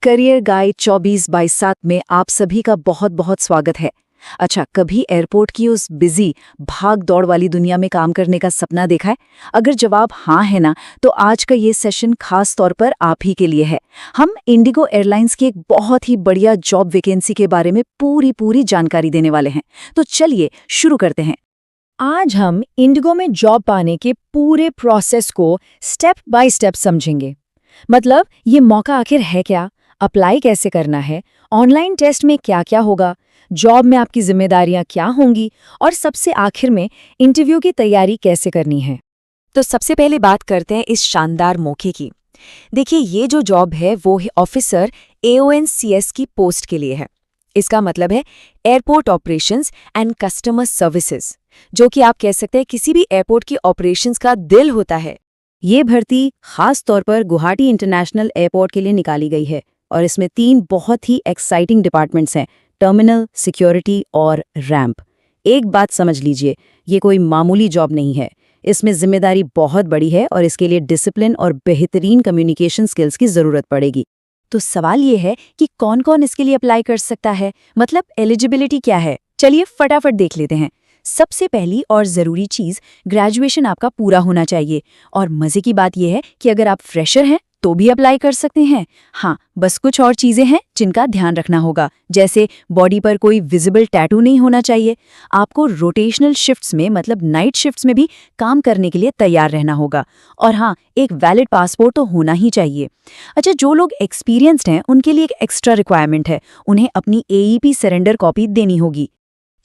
Career guide 24/7 में आप सभी का बहुत बहुत स्वागत है। अच्छा, कभी एयरपोर्ट की उस बिजी भाग दौड़ वाली दुनिया में काम करने का सपना देखा है? अगर जवाब हाँ है ना, तो आज का ये सेशन खास तौर पर आप ही के लिए है। हम इंडिगो एयरलाइंस की एक बहुत ही बढ़िया जॉब वैकेंसी के बारे में पूरी जानकारी देने वाले हैं। तो चलिए शुरू करते हैं। आज हम इंडिगो में जॉब पाने के पूरे प्रोसेस को स्टेप बाय स्टेप समझेंगे। मतलब ये मौका आखिर है क्या, अप्लाई कैसे करना है, ऑनलाइन टेस्ट में क्या क्या होगा, जॉब में आपकी जिम्मेदारियां क्या होंगी और सबसे आखिर में इंटरव्यू की तैयारी कैसे करनी है। तो सबसे पहले बात करते हैं इस शानदार मौके की। देखिए, ये जो जॉब है वो है ऑफिसर AONCS की पोस्ट के लिए है। इसका मतलब है airport operations and customer services, जो कि आप कह सकते हैं किसी भी एयरपोर्ट की ऑपरेशंस का दिल होता है। ये भर्ती खास तौर पर गुवाहाटी इंटरनेशनल एयरपोर्ट के लिए निकाली गई है और इसमें 3 बहुत ही एक्साइटिंग डिपार्टमेंट्स हैं: टर्मिनल, सिक्योरिटी और रैंप। एक बात समझ लीजिए, ये कोई मामूली जॉब नहीं है। इसमें जिम्मेदारी बहुत बड़ी है और इसके लिए डिसिप्लिन और बेहतरीन कम्युनिकेशन स्किल्स की जरूरत पड़ेगी। तो सवाल ये है कि कौन कौन इसके लिए अप्लाई कर सकता है, मतलब एलिजिबिलिटी क्या है। चलिए फटाफट देख लेते हैं। सबसे पहली और ज़रूरी चीज़, ग्रेजुएशन आपका पूरा होना चाहिए। और मज़े की बात यह है कि अगर आप फ्रेशर हैं तो भी अप्लाई कर सकते हैं। हाँ, बस कुछ और चीज़ें हैं जिनका ध्यान रखना होगा, जैसे बॉडी पर कोई विजिबल टैटू नहीं होना चाहिए। आपको रोटेशनल शिफ्ट्स में, मतलब नाइट शिफ्ट्स में भी काम करने के लिए तैयार रहना होगा। और हाँ, एक वैलिड पासपोर्ट तो होना ही चाहिए। अच्छा, जो लोग एक्सपीरियंस्ड हैं उनके लिए एक एक्स्ट्रा रिक्वायरमेंट है, उन्हें अपनी AEP सरेंडर कॉपी देनी होगी।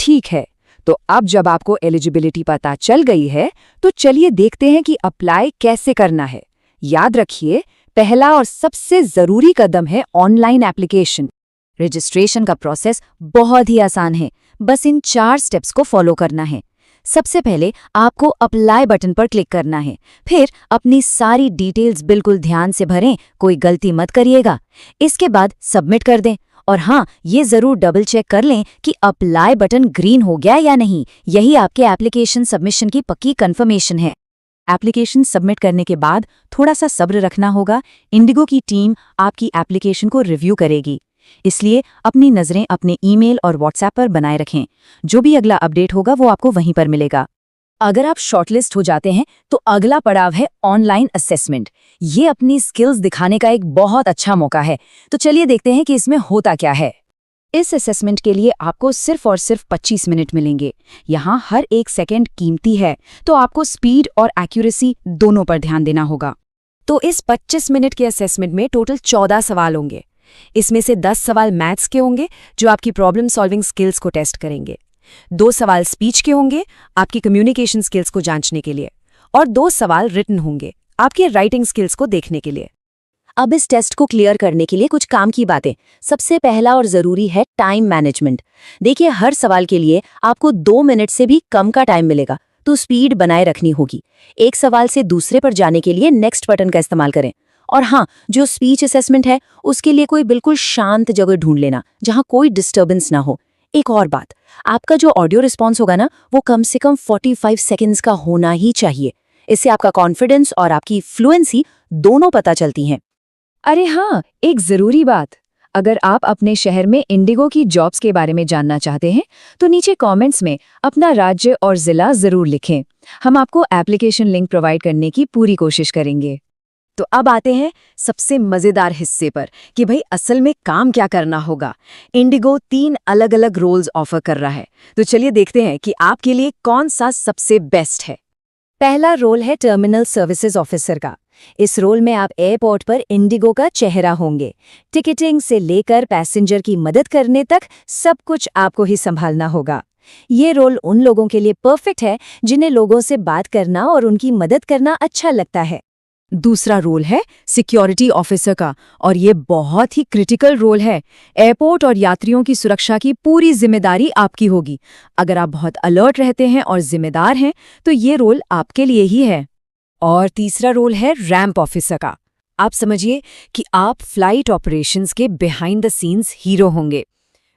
ठीक है, तो अब जब आपको एलिजिबिलिटी पता चल गई है, तो चलिए देखते हैं कि अप्लाई कैसे करना है। याद रखिए, पहला और सबसे ज़रूरी कदम है ऑनलाइन एप्लीकेशन। रजिस्ट्रेशन का प्रोसेस बहुत ही आसान है, बस इन 4 स्टेप्स को फॉलो करना है। सबसे पहले आपको अप्लाई बटन पर क्लिक करना है। फिर अपनी सारी डिटेल्स बिल्कुल ध्यान से भरें, कोई गलती मत करिएगा। इसके बाद सबमिट कर दें। और हाँ, ये ज़रूर डबल चेक कर लें कि अप्लाई बटन ग्रीन हो गया या नहीं। यही आपके एप्लीकेशन सबमिशन की पक्की कंफर्मेशन है। एप्लीकेशन सबमिट करने के बाद थोड़ा सा सब्र रखना होगा। इंडिगो की टीम आपकी एप्लीकेशन को रिव्यू करेगी, इसलिए अपनी नज़रें अपने ईमेल और व्हाट्सएप पर बनाए रखें। जो भी अगला अपडेट होगा वो आपको वहीं पर मिलेगा। अगर आप शॉर्टलिस्ट हो जाते हैं तो अगला पड़ाव है ऑनलाइन असेसमेंट। ये अपनी स्किल्स दिखाने का एक बहुत अच्छा मौका है। तो चलिए देखते हैं कि इसमें होता क्या है। इस असेसमेंट के लिए आपको सिर्फ और सिर्फ 25 मिनट मिलेंगे। यहाँ हर एक सेकंड कीमती है, तो आपको स्पीड और एक्यूरेसी दोनों पर ध्यान देना होगा। तो इस 25 मिनट के असेसमेंट में टोटल 14 सवाल होंगे। इसमें से 10 सवाल मैथ्स के होंगे, जो आपकी प्रॉब्लम सॉल्विंग स्किल्स को टेस्ट करेंगे। 2 सवाल स्पीच के होंगे, आपकी कम्युनिकेशन स्किल्स को जांचने के लिए। और 2 सवाल रिटन होंगे, आपके राइटिंग स्किल्स को देखने के लिए। अब इस टेस्ट को क्लियर करने के लिए कुछ काम की बातें। सबसे पहला और ज़रूरी है टाइम मैनेजमेंट। देखिए, हर सवाल के लिए आपको 2 मिनट से भी कम का टाइम मिलेगा, तो स्पीड बनाए रखनी होगी। एक सवाल से दूसरे पर जाने के लिए नेक्स्ट बटन का इस्तेमाल करें। और हाँ, जो स्पीच असेसमेंट है उसके लिए कोई बिल्कुल शांत जगह ढूंढ लेना जहाँ कोई डिस्टर्बेंस ना हो। एक और बात, आपका जो ऑडियो रिस्पॉन्स होगा ना, वो कम से कम 45 सेकेंड्स का होना ही चाहिए। इससे आपका कॉन्फिडेंस और आपकी फ्लुएंसी दोनों पता चलती हैं। अरे हाँ, एक ज़रूरी बात, अगर आप अपने शहर में इंडिगो की जॉब्स के बारे में जानना चाहते हैं तो नीचे कमेंट्स में अपना राज्य और ज़िला ज़रूर लिखें। हम आपको एप्लीकेशन लिंक प्रोवाइड करने की पूरी कोशिश करेंगे। तो अब आते हैं सबसे मज़ेदार हिस्से पर कि भाई असल में काम क्या करना होगा। इंडिगो 3 अलग अलग रोल्स ऑफर कर रहा है, तो चलिए देखते हैं कि आपके लिए कौन सा सबसे बेस्ट है। पहला रोल है टर्मिनल सर्विसेज ऑफिसर का। इस रोल में आप एयरपोर्ट पर इंडिगो का चेहरा होंगे। टिकटिंग से लेकर पैसेंजर की मदद करने तक सब कुछ आपको ही संभालना होगा। ये रोल उन लोगों के लिए परफेक्ट है जिन्हें लोगों से बात करना और उनकी मदद करना अच्छा लगता है। दूसरा रोल है सिक्योरिटी ऑफिसर का, और ये बहुत ही क्रिटिकल रोल है। एयरपोर्ट और यात्रियों की सुरक्षा की पूरी जिम्मेदारी आपकी होगी। अगर आप बहुत अलर्ट रहते हैं और जिम्मेदार हैं तो ये रोल आपके लिए ही है। और तीसरा रोल है रैंप ऑफिसर का। आप समझिए कि आप फ्लाइट ऑपरेशंस के बिहाइंड द सीन्स हीरो होंगे।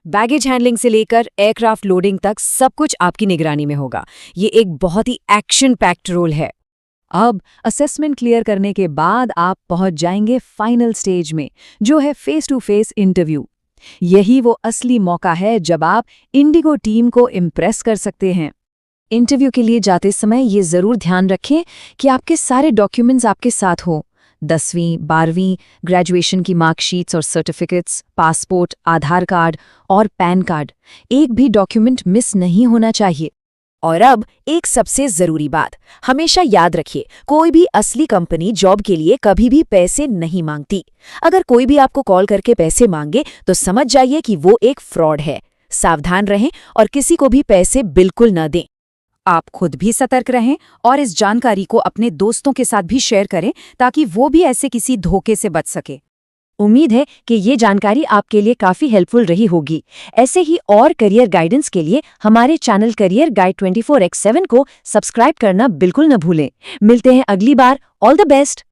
बैगेज हैंडलिंग से लेकर एयरक्राफ्ट लोडिंग तक सब कुछ आपकी निगरानी में होगा। ये एक बहुत ही एक्शन पैक्ड रोल है। अब असेसमेंट क्लियर करने के बाद आप पहुंच जाएंगे फाइनल स्टेज में, जो है फेस टू फेस इंटरव्यू। यही वो असली मौका है जब आप इंडिगो टीम को इम्प्रेस कर सकते हैं। इंटरव्यू के लिए जाते समय ये जरूर ध्यान रखें कि आपके सारे डॉक्यूमेंट्स आपके साथ हो। 10वीं, 12वीं, ग्रेजुएशन की मार्कशीट्स और सर्टिफिकेट्स, पासपोर्ट, आधार कार्ड और पैन कार्ड, एक भी डॉक्यूमेंट मिस नहीं होना चाहिए। और अब एक सबसे जरूरी बात, हमेशा याद रखिए, कोई भी असली कंपनी जॉब के लिए कभी भी पैसे नहीं मांगती। अगर कोई भी आपको कॉल करके पैसे मांगे तो समझ जाइए कि वो एक फ्रॉड है। सावधान रहें और किसी को भी पैसे बिल्कुल न दें। आप खुद भी सतर्क रहें और इस जानकारी को अपने दोस्तों के साथ भी शेयर करें ताकि वो भी ऐसे किसी धोखे से बच सके। उम्मीद है कि ये जानकारी आपके लिए काफी हेल्पफुल रही होगी। ऐसे ही और करियर गाइडेंस के लिए हमारे चैनल करियर गाइड 24x7 को सब्सक्राइब करना बिल्कुल न भूलें। मिलते हैं अगली बार। All the best.